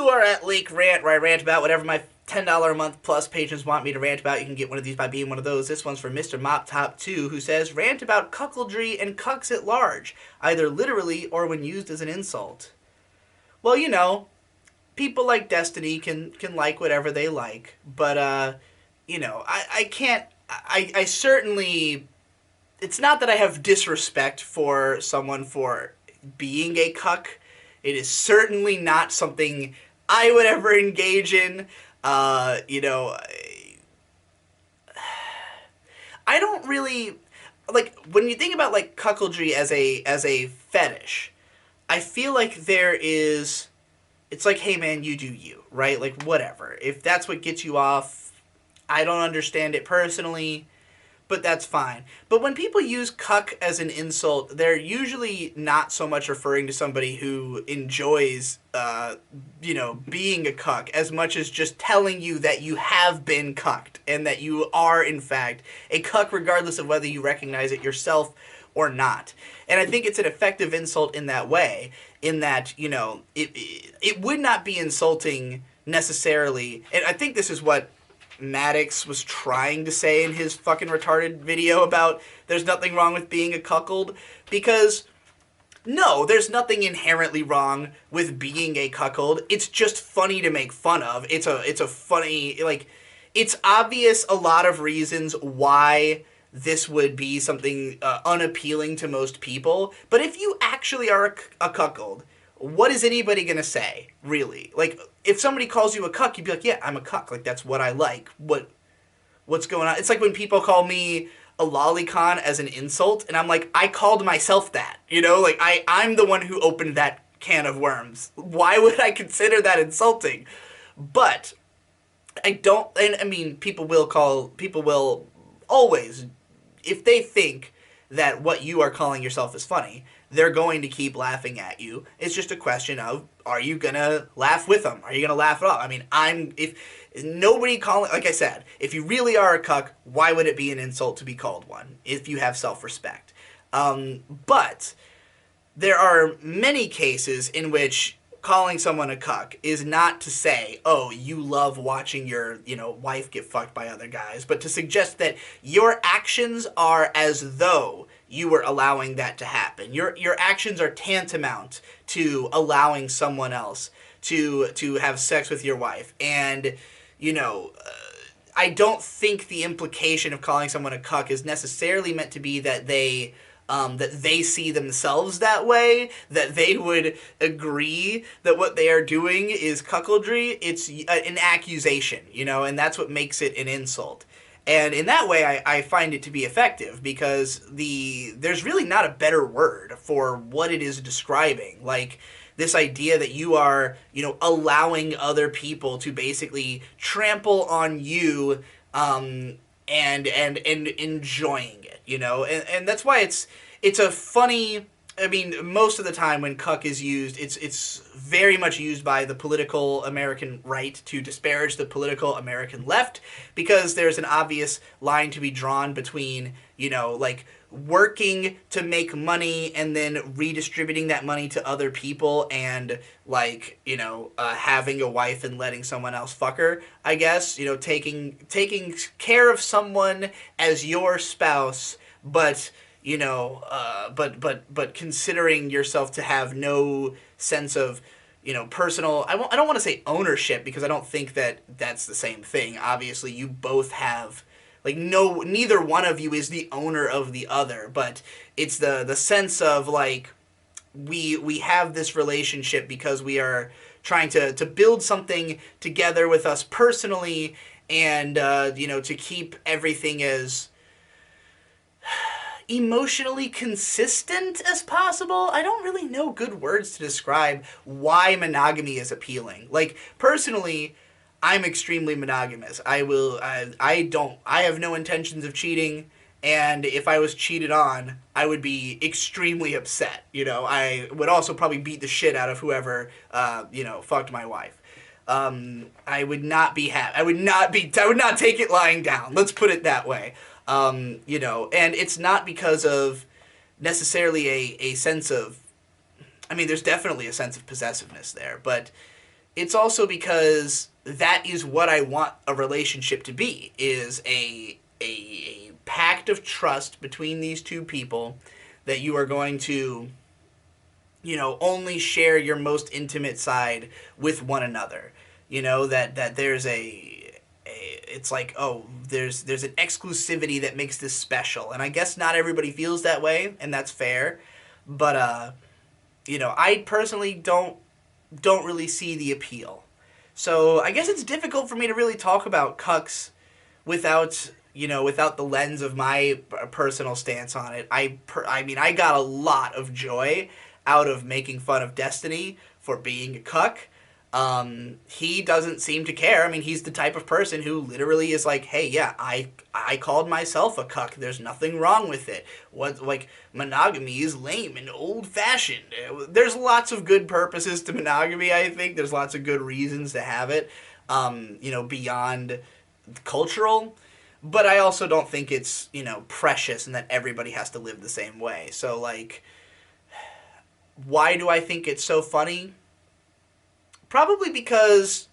you are at Lake Rant, where I rant about whatever my $10 a month plus patrons want me to rant about. You can get one of these by being one of those. This one's from Mr. Mop Top 2, who says, rant about cuckoldry and cucks at large, either literally or when used as an insult. Well, you know, people like Destiny can like whatever they like, but, you know, I can't, I certainly, it's not that I have disrespect for someone for being a cuck. It is certainly not something I would ever engage in. You know, I don't really like when you think about like cuckoldry as a fetish. I feel like there is, it's like, hey man, you do you, right? Like whatever. If that's what gets you off, I don't understand it personally, but that's fine. But when people use cuck as an insult, they're usually not so much referring to somebody who enjoys, you know, being a cuck as much as just telling you that you have been cucked and that you are, in fact, a cuck regardless of whether you recognize it yourself or not. And I think it's an effective insult in that way, in that, you know, it would not be insulting necessarily, and I think this is what Maddox was trying to say in his fucking retarded video about there's nothing wrong with being a cuckold, because no, there's nothing inherently wrong with being a cuckold. It's just funny to make fun of. It's a funny, like, it's obvious a lot of reasons why this would be something unappealing to most people, but if you actually are a cuckold, what is anybody gonna say, really? Like, if somebody calls you a cuck, you'd be like, yeah, I'm a cuck. Like, that's what I like. What's going on? It's like when people call me a lolicon as an insult, and I'm like, I called myself that. You know? Like, I'm the one who opened that can of worms. Why would I consider that insulting? But I don't, and I mean, people will always, if they think that what you are calling yourself is funny, they're going to keep laughing at you. It's just a question of, are you gonna laugh with them? Are you gonna laugh it off? I mean, if nobody calling, like I said, if you really are a cuck, why would it be an insult to be called one if you have self-respect? But there are many cases in which calling someone a cuck is not to say, oh, you love watching your, you know, wife get fucked by other guys, but to suggest that your actions are as though you were allowing that to happen. Your actions are tantamount to allowing someone else to have sex with your wife. And, you know, I don't think the implication of calling someone a cuck is necessarily meant to be that they see themselves that way, that they would agree that what they are doing is cuckoldry. It's an accusation, you know, and that's what makes it an insult. And in that way, I find it to be effective, because there's really not a better word for what it is describing. Like, this idea that you are, you know, allowing other people to basically trample on you, and enjoying it, you know? And that's why it's a funny, I mean, most of the time when cuck is used, it's very much used by the political American right to disparage the political American left, because there's an obvious line to be drawn between, you know, like, working to make money and then redistributing that money to other people, and, like, you know, having a wife and letting someone else fuck her, I guess, you know, taking care of someone as your spouse, but, you know, but considering yourself to have no sense of, you know, personal, I don't want to say ownership, because I don't think that that's the same thing. Obviously, you both have, like, neither one of you is the owner of the other, but it's the sense of, like, we have this relationship because we are trying to build something together with us personally, and, you know, to keep everything as emotionally consistent as possible. I don't really know good words to describe why monogamy is appealing. Like, personally, I'm extremely monogamous. I have no intentions of cheating, and if I was cheated on, I would be extremely upset. You know, I would also probably beat the shit out of whoever, you know, fucked my wife. I would not be happy. I would not take it lying down. Let's put it that way. You know, and it's not because of necessarily a sense of, I mean, there's definitely a sense of possessiveness there, but it's also because that is what I want a relationship to be, is a pact of trust between these two people, that you are going to, only share your most intimate side with one another. That there's it's like, oh, there's an exclusivity that makes this special. And I guess not everybody feels that way, and that's fair. But I personally don't really see the appeal. So I guess it's difficult for me to really talk about Cucks without the lens of my personal stance on it. I mean, I got a lot of joy out of making fun of Destiny for being a cuck. He doesn't seem to care. I mean, he's the type of person who literally is like, hey, yeah, I called myself a cuck. There's nothing wrong with it. What, like, monogamy is lame and old fashioned. There's lots of good purposes to monogamy, I think. There's lots of good reasons to have it, beyond cultural. But I also don't think it's, precious and that everybody has to live the same way. So, like, why do I think it's so funny? Probably because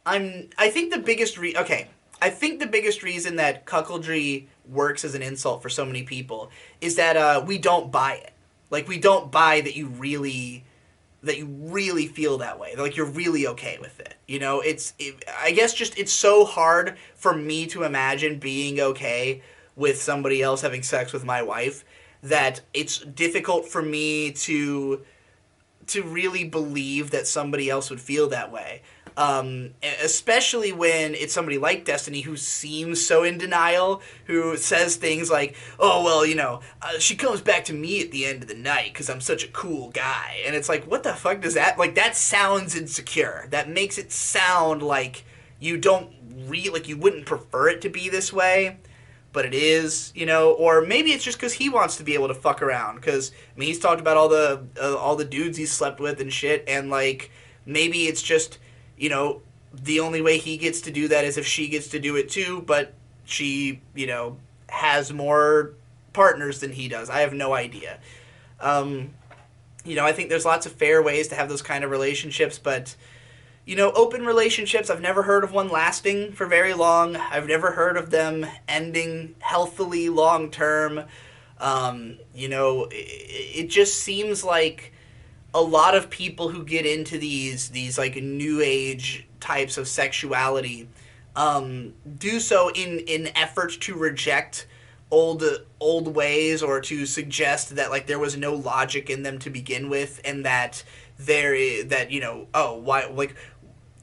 I think the biggest I think the biggest reason that cuckoldry works as an insult for so many people is that we don't buy it. Like, we don't buy that you really feel that way. Like, you're really okay with it. I guess just it's so hard for me to imagine being okay with somebody else having sex with my wife, that it's difficult for me to really believe that somebody else would feel that way. Especially when it's somebody like Destiny, who seems so in denial, who says things like, oh, well, she comes back to me at the end of the night because I'm such a cool guy. And it's like, what the fuck does that... Like, that sounds insecure. That makes it sound like you don't like, you wouldn't prefer it to be this way, but it is, or maybe it's just because he wants to be able to fuck around, because, I mean, he's talked about all the dudes he's slept with and shit, and, like, maybe it's just, the only way he gets to do that is if she gets to do it too, but she, has more partners than he does. I have no idea. I think there's lots of fair ways to have those kind of relationships, but... open relationships, I've never heard of one lasting for very long. I've never heard of them ending healthily long term. It just seems like a lot of people who get into these like new age types of sexuality do so in effort to reject old ways, or to suggest that, like, there was no logic in them to begin with, and that why, like,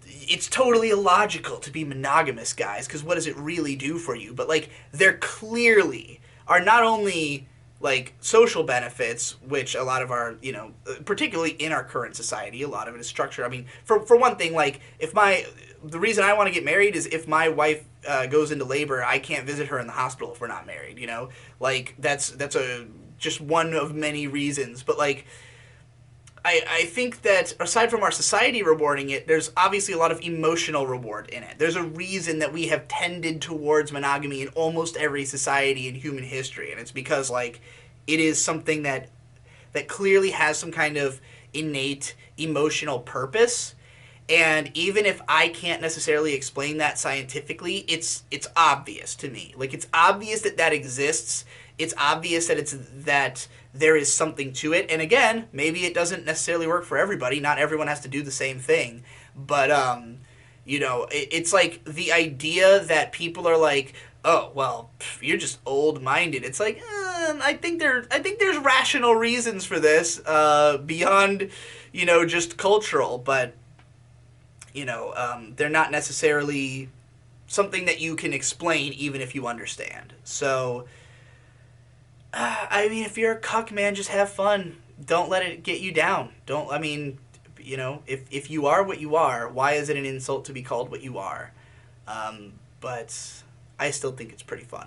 it's totally illogical to be monogamous, guys, because what does it really do for you? But, like, there clearly are not only, like, social benefits, which a lot of our, particularly in our current society, a lot of it is structured. I mean, for one thing, like, the reason I want to get married is if my wife goes into labor, I can't visit her in the hospital if we're not married, Like, that's just one of many reasons. But, like, I think that aside from our society rewarding it, there's obviously a lot of emotional reward in it. There's a reason that we have tended towards monogamy in almost every society in human history, and it's because, like, it is something that clearly has some kind of innate emotional purpose. And even if I can't necessarily explain that scientifically, it's obvious to me. Like, it's obvious that exists. It's obvious that there is something to it. And again, maybe it doesn't necessarily work for everybody. Not everyone has to do the same thing. But it's like the idea that people are like, oh, well, you're just old-minded. It's like, I think there's rational reasons for this beyond, just cultural. But they're not necessarily something that you can explain, even if you understand. So, I mean, if you're a cuck, man, just have fun. Don't let it get you down. If you are what you are, why is it an insult to be called what you are? But I still think it's pretty fun.